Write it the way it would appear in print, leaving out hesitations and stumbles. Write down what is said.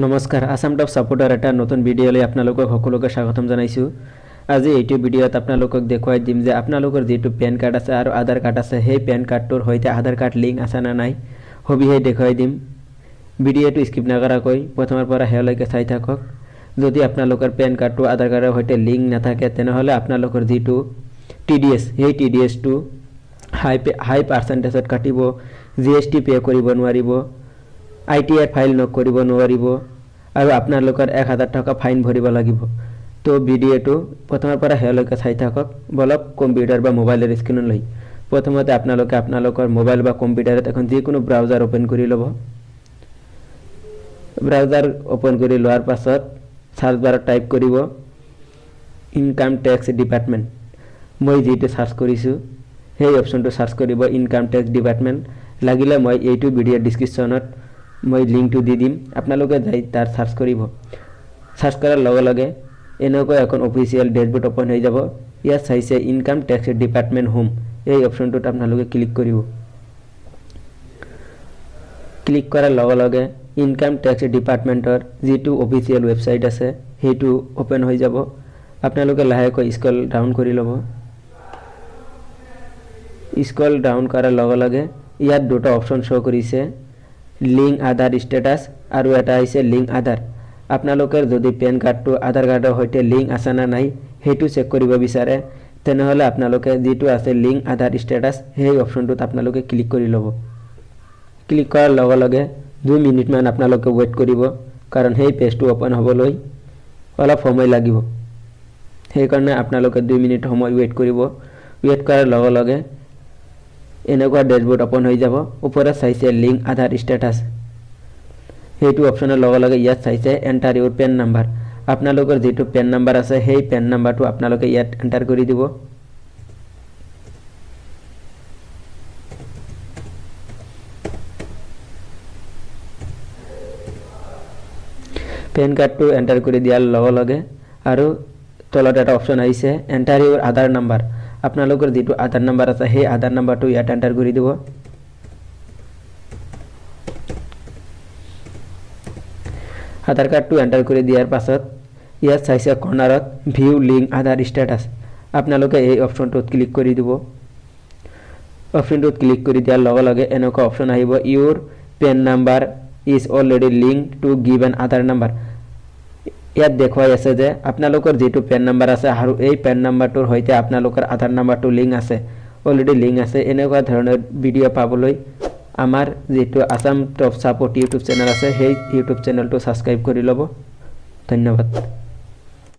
নমস্কাৰ আসাম টপ সাপোৰ্টাৰ এটা নতুন ভিডিঅ'লৈ আপোনালোকক সকলোকে স্বাগতম জনাইছো। আজি এইটো ভিডিঅ'ত আপোনালোকক দেখুৱাই দিম যে আপোনালোকৰ যেটো পেন কাৰ্ড আছে আৰু আধাৰ কাৰ্ড আছে সেই পেন কাৰ্ডটোৰ হৈতে আধাৰ কাৰ্ড লিংক আছে না নাই হবিহে দেখুৱাই দিম। ভিডিঅ'টো স্কিপ নকৰাকৈ প্ৰথমৰ পৰা হেলৈকে চাই থাকক। যদি আপোনালোকৰ পেন কাৰ্ডটো আধাৰ কাৰ্ডৰ হৈতে লিংক নাথাকে তেনেহলে আপোনালোকৰ যেটো টিডিএছ সেই টিডিএছটো হাই পাৰ্চেন্টেজত কাটিব, জিএসটি পে কৰিব নোৱাৰিব, ITR ফাইল নকৰিব নোৱাৰিব আৰু আপোনালোকৰ 1000 টকা ফাইন ভৰিব লাগিব। তো ভিডিঅ'টো প্ৰথমৰ পৰা হেলৈকে চাই থাকক। বলক কম্পিউটাৰ বা মোবাইলৰ স্ক্ৰিনলৈ প্ৰথমতে আপোনালোকৰ মোবাইল বা কম্পিউটাৰত এখন যিকোনো ব্ৰাউজাৰ ওপেন কৰি ল'ব। ব্ৰাউজাৰ ওপেন কৰি লোৱাৰ পাছত সাৰ্চ বাৰত টাইপ কৰিব ইনকাম টেক্স ডিপাৰ্টমেন্ট। মই যেটো সাৰ্চ কৰিছো সেই অপচনটো সাৰ্চ কৰিব ইনকাম টেক্স ডিপাৰ্টমেন্ট। লাগিলে মই এইটো ভিডিঅ' ডেসক্ৰিপচনত মই লিংকটো দি দিম, আপোনালোকে যাই তাৰ সাৰ্চ কৰিব। সাৰ্চ কৰাৰ লগে লগে এনেকৈ এখন অফিচিয়েল ড্যাশবোৰ্ড ওপেন হৈ যাব। ইয়াত চাইছে ইনকাম টেক্স ডিপাৰ্টমেন্ট হোম, এই অপচনটোত আপোনালোকে ক্লিক কৰিব। ক্লিক কৰাৰ লগে লগে ইনকাম টেক্স ডিপাৰ্টমেন্টৰ যেটো অফিচিয়েল ওয়েবসাইট আছে সেইটো ওপেন হৈ যাব। আপোনালোকে লাহেকৈ স্ক্ৰল ডাউন কৰি ল'ব। স্ক্ৰল ডাউন কৰাৰ লগে লগে ইয়াত দুটা অপচন শো কৰিছে, লিংক আধাৰ স্ট্যাটাস আৰু এটা আছে লিংক আধাৰ। আপোনালোকৰ যদি পেন কাৰ্ডটো আধাৰ কাৰ্ডৰ হৈতে লিংক আছে না নাই হেতু চেক কৰিব বিচাৰে তেনেহলে আপোনালোকে যেটো আছে লিংক আধাৰ স্ট্যাটাস সেই অপচনটোত আপোনালোকে ক্লিক কৰি ল'ব। ক্লিক কৰাৰ লগে লগে 2 মিনিট মান আপোনালোকে ওয়েট কৰিব, কাৰণ সেই পেজটো ওপেন হ'বলৈ অলপ সময় লাগিব। সেই কাৰণে আপোনালোকে 2 মিনিট সময় ওয়েট কৰিব। ওয়েট কৰাৰ লগে লগে এনেকুৱা ড্যাশবোৰ্ড ওপেন হৈ যাব। ওপৰত চাইছে লিংক আধাৰ স্ট্যাটাস, হেতু অপচনৰ লগে লগে ইয়াত চাইছে এন্টাৰ ইউৰ পেন নাম্বাৰ। আপোনালোকৰ যেটো পেন নাম্বাৰ আছে সেই পেন নাম্বাৰটো আপোনালোকে ইয়াত এন্টাৰ কৰি দিব। পেন কাৰ্ডটো এন্টাৰ কৰি দিয়াৰ লগে লগে আৰু তলত এটা অপচন আহিছে এন্টাৰ ইউৰ আধাৰ নাম্বাৰ। আপোনালোকৰ যেটো আধাৰ নাম্বাৰ আছে সেই আধাৰ নাম্বাৰটো ইয়াত এন্টাৰ কৰি দিব। আধাৰ কাৰ্ডটো এন্টাৰ কৰি দিয়াৰ পাছত ইয়াত চাইছে কৰ্নাৰত ভিউ লিংক আধাৰ স্ট্যাটাস। আপোনালোকে এই অপচনটোত ক্লিক কৰি দিব। অপচনটোত ক্লিক কৰি দিয়াৰ লগে লগে এনেকুৱা অপচন আহিব your PAN number is already linked to given Aadhaar number. ইয়াত দেখুৱাই আছে যে আপোনালোকৰ যেটো পেন নাম্বাৰ আছে আৰু এই পেন নাম্বাৰটোৰ হৈতে আপোনালোকৰ আধাৰ নাম্বাৰটো লিংক আছে, অলৰেডি লিংক আছে। এনেকুৱা ধৰণৰ ভিডিঅ' পাবলৈ আমাৰ যেটো Assam top support YouTube channel আছে সেই ইউটিউব চেনেলটো সাবস্ক্ৰাইব কৰি ল'ব। ধন্যবাদ।